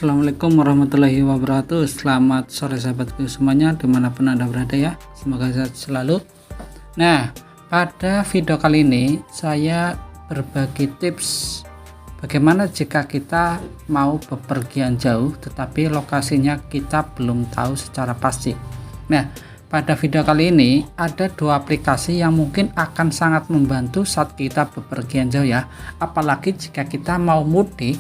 Assalamualaikum warahmatullahi wabarakatuh. Selamat sore sahabatku semuanya dimanapun anda berada ya, semoga sehat selalu. Nah, pada video kali ini saya berbagi tips bagaimana jika kita mau bepergian jauh tetapi lokasinya kita belum tahu secara pasti. Nah, pada video kali ini ada dua aplikasi yang mungkin akan sangat membantu saat kita bepergian jauh ya, apalagi jika kita mau mudik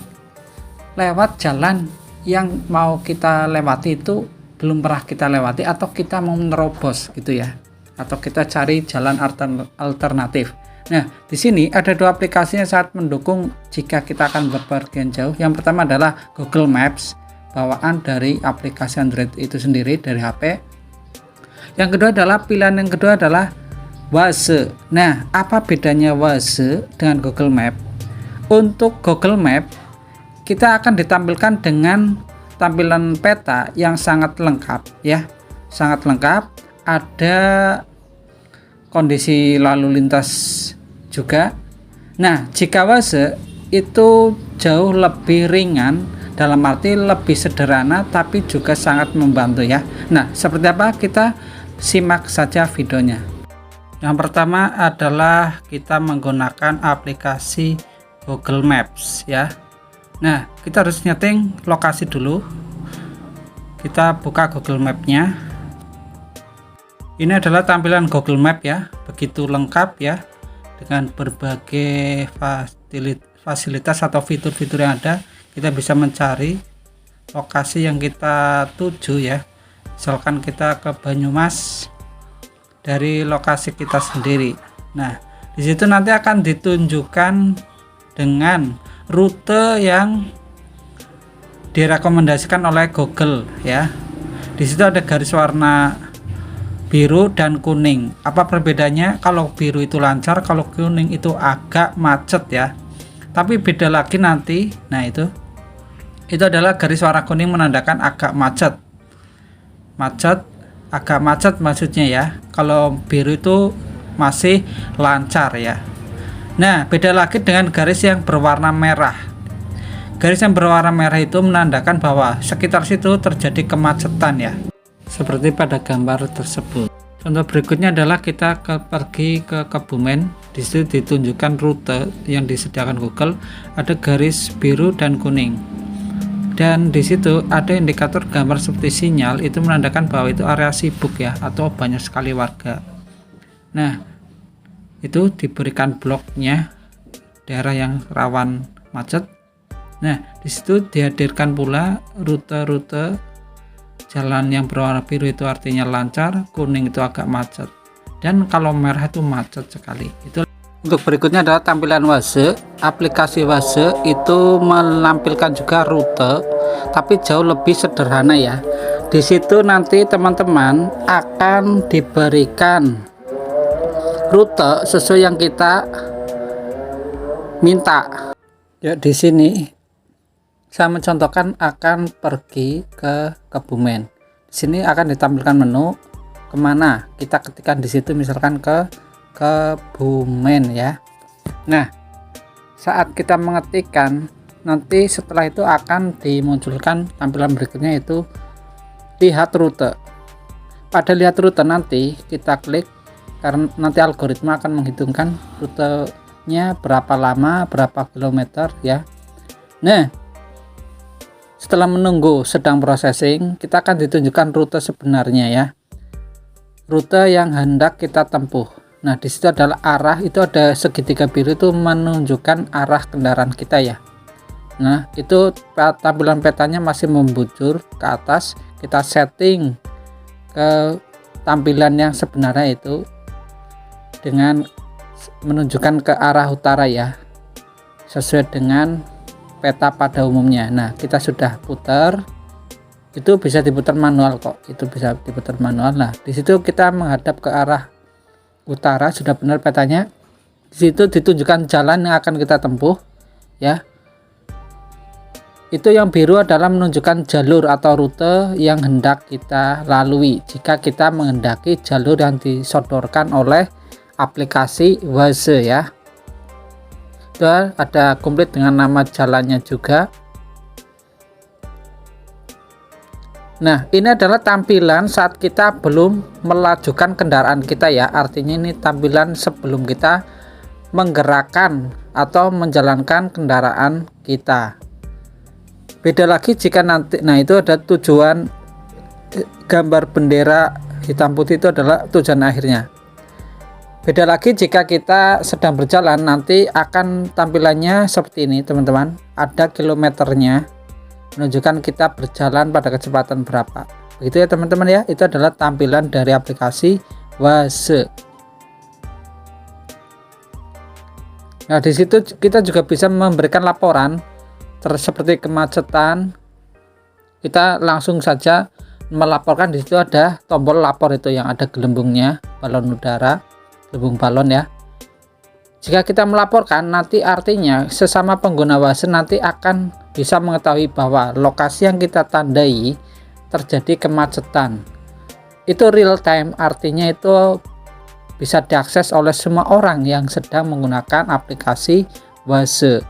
lewat jalan yang mau kita lewati itu belum pernah kita lewati, atau kita mau menerobos gitu ya, atau kita cari jalan alternatif. Nah, di sini ada dua aplikasi yang sangat mendukung jika kita akan bepergian jauh. Yang pertama adalah Google Maps, bawaan dari aplikasi Android itu sendiri dari HP. Yang kedua adalah pilihan yang kedua adalah Waze. Nah, apa bedanya Waze dengan Google Maps? Untuk Google Maps kita akan ditampilkan dengan tampilan peta yang sangat lengkap ya, sangat lengkap. Ada kondisi lalu lintas juga. Nah, jika Waze itu jauh lebih ringan, dalam arti lebih sederhana tapi juga sangat membantu ya. Nah, seperti apa? Kita simak saja videonya. Yang pertama adalah kita menggunakan aplikasi Google Maps ya. Nah, kita harus nyeting lokasi dulu. Kita buka Google Map-nya. Ini adalah tampilan Google Map ya, begitu lengkap ya, dengan berbagai fasilitas atau fitur-fitur yang ada. Kita bisa mencari lokasi yang kita tuju ya. Misalkan kita ke Banyumas dari lokasi kita sendiri. Nah, di situ nanti akan ditunjukkan dengan rute yang direkomendasikan oleh Google ya. Di situ ada garis warna biru dan kuning. Apa perbedaannya? Kalau biru itu lancar, kalau kuning itu agak macet ya. Tapi beda lagi nanti. Nah, itu adalah garis warna kuning menandakan agak macet. Agak macet maksudnya ya. Kalau biru itu masih lancar ya. Nah, beda lagi dengan garis yang berwarna merah. Garis yang berwarna merah itu menandakan bahwa sekitar situ terjadi kemacetan ya, seperti pada gambar tersebut. Contoh berikutnya adalah kita pergi ke Kebumen. Di situ ditunjukkan rute yang disediakan Google, ada garis biru dan kuning. Dan di situ ada indikator gambar seperti sinyal, itu menandakan bahwa itu area sibuk ya, atau banyak sekali warga. Nah, itu diberikan bloknya daerah yang rawan macet. Nah, di situ dihadirkan pula rute-rute jalan yang berwarna biru itu artinya lancar, kuning itu agak macet, dan kalau merah itu macet sekali. Itu untuk berikutnya adalah tampilan Waze. Aplikasi Waze itu menampilkan juga rute, tapi jauh lebih sederhana ya. Di situ nanti teman-teman akan diberikan rute sesuai yang kita minta. Ya, di sini saya mencontohkan akan pergi ke Kebumen. Di sini akan ditampilkan menu kemana kita ketikkan di situ, misalkan ke Kebumen ya. Nah, saat kita mengetikkan, nanti setelah itu akan dimunculkan tampilan berikutnya, itu lihat rute. Pada lihat rute nanti kita klik, karena nanti algoritma akan menghitungkan rutenya berapa lama, berapa kilometer ya. Nah, setelah menunggu sedang processing, kita akan ditunjukkan rute sebenarnya ya, rute yang hendak kita tempuh. Nah, di situ adalah arah, itu ada segitiga biru itu menunjukkan arah kendaraan kita ya. Nah, itu tampilan petanya masih membujur ke atas. Kita setting ke tampilan yang sebenarnya itu dengan menunjukkan ke arah utara ya, sesuai dengan peta pada umumnya. Nah, kita sudah putar, itu bisa diputar manual kok, itu bisa diputar manual. Nah, di situ kita menghadap ke arah utara, sudah benar petanya. Di situ ditunjukkan jalan yang akan kita tempuh ya. Itu yang biru adalah menunjukkan jalur atau rute yang hendak kita lalui jika kita menghendaki jalur yang disodorkan oleh aplikasi Waze ya. Itu ada komplit dengan nama jalannya juga. Nah, ini adalah tampilan saat kita belum melajukan kendaraan kita ya. Artinya ini tampilan sebelum kita menggerakkan atau menjalankan kendaraan kita. Beda lagi jika nanti, nah itu ada tujuan, gambar bendera hitam putih itu adalah tujuan akhirnya. Beda lagi jika kita sedang berjalan, nanti akan tampilannya seperti ini teman-teman. Ada kilometernya, menunjukkan kita berjalan pada kecepatan berapa. Begitu ya teman-teman ya. Itu adalah tampilan dari aplikasi Waze. Nah, di situ kita juga bisa memberikan laporan seperti kemacetan. Kita langsung saja melaporkan. Di situ ada tombol lapor itu yang ada gelembungnya, balon udara, gelembung balon ya. Jika kita melaporkan, nanti artinya sesama pengguna Waze nanti akan bisa mengetahui bahwa lokasi yang kita tandai terjadi kemacetan. Itu real time, artinya itu bisa diakses oleh semua orang yang sedang menggunakan aplikasi Waze.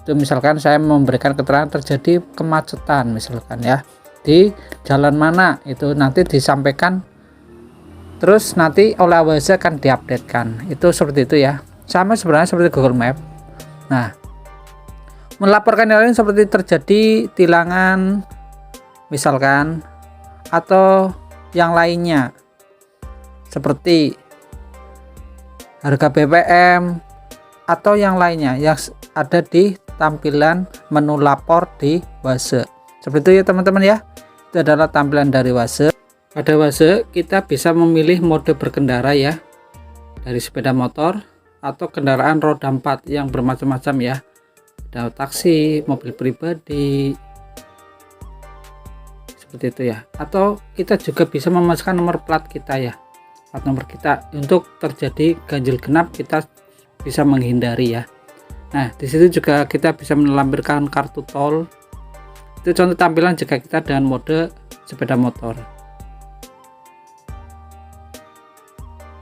Itu misalkan saya memberikan keterangan terjadi kemacetan misalkan ya, di jalan mana, itu nanti disampaikan, terus nanti oleh Waze akan diupdatekan. Itu seperti itu ya. Sama sebenarnya seperti Google Map. Nah, melaporkan yang lain seperti terjadi tilangan misalkan, atau yang lainnya seperti harga BBM atau yang lainnya yang ada di tampilan menu lapor di Waze. Seperti itu ya teman-teman ya. Itu adalah tampilan dari Waze. Pada Waze kita bisa memilih mode berkendara ya, dari sepeda motor atau kendaraan roda 4 yang bermacam-macam ya. Ada taksi, mobil pribadi, seperti itu ya. Atau kita juga bisa memasukkan nomor plat kita ya, plat nomor kita. Untuk terjadi ganjil genap kita bisa menghindari ya. Nah, di situ juga kita bisa melampirkan kartu tol. Itu contoh tampilan jika kita dengan mode sepeda motor.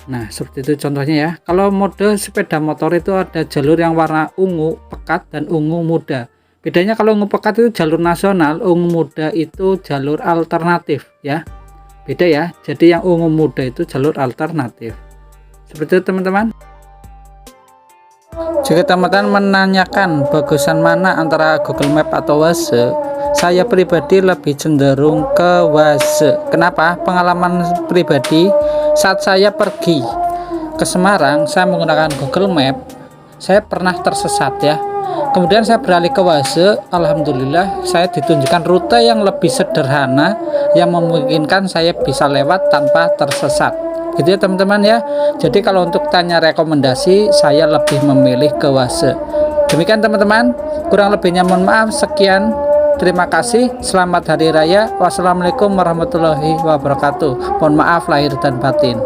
Nah, seperti itu contohnya ya. Kalau mode sepeda motor itu ada jalur yang warna ungu pekat dan ungu muda. Bedanya kalau ungu pekat itu jalur nasional, ungu muda itu jalur alternatif ya. Beda ya. Jadi yang ungu muda itu jalur alternatif. Seperti itu teman-teman. Jika teman-teman menanyakan bagusan mana antara Google Map atau Waze, saya pribadi lebih cenderung ke Waze. Kenapa? Pengalaman pribadi saat saya pergi ke Semarang, saya menggunakan Google Map, saya pernah tersesat ya. Kemudian saya beralih ke Waze, alhamdulillah saya ditunjukkan rute yang lebih sederhana yang memungkinkan saya bisa lewat tanpa tersesat. Gitu ya teman-teman ya. Jadi kalau untuk tanya rekomendasi, saya lebih memilih ke Waze. Demikian teman-teman, kurang lebihnya mohon maaf. Sekian, terima kasih, selamat hari raya, wassalamualaikum warahmatullahi wabarakatuh. Mohon maaf lahir dan batin.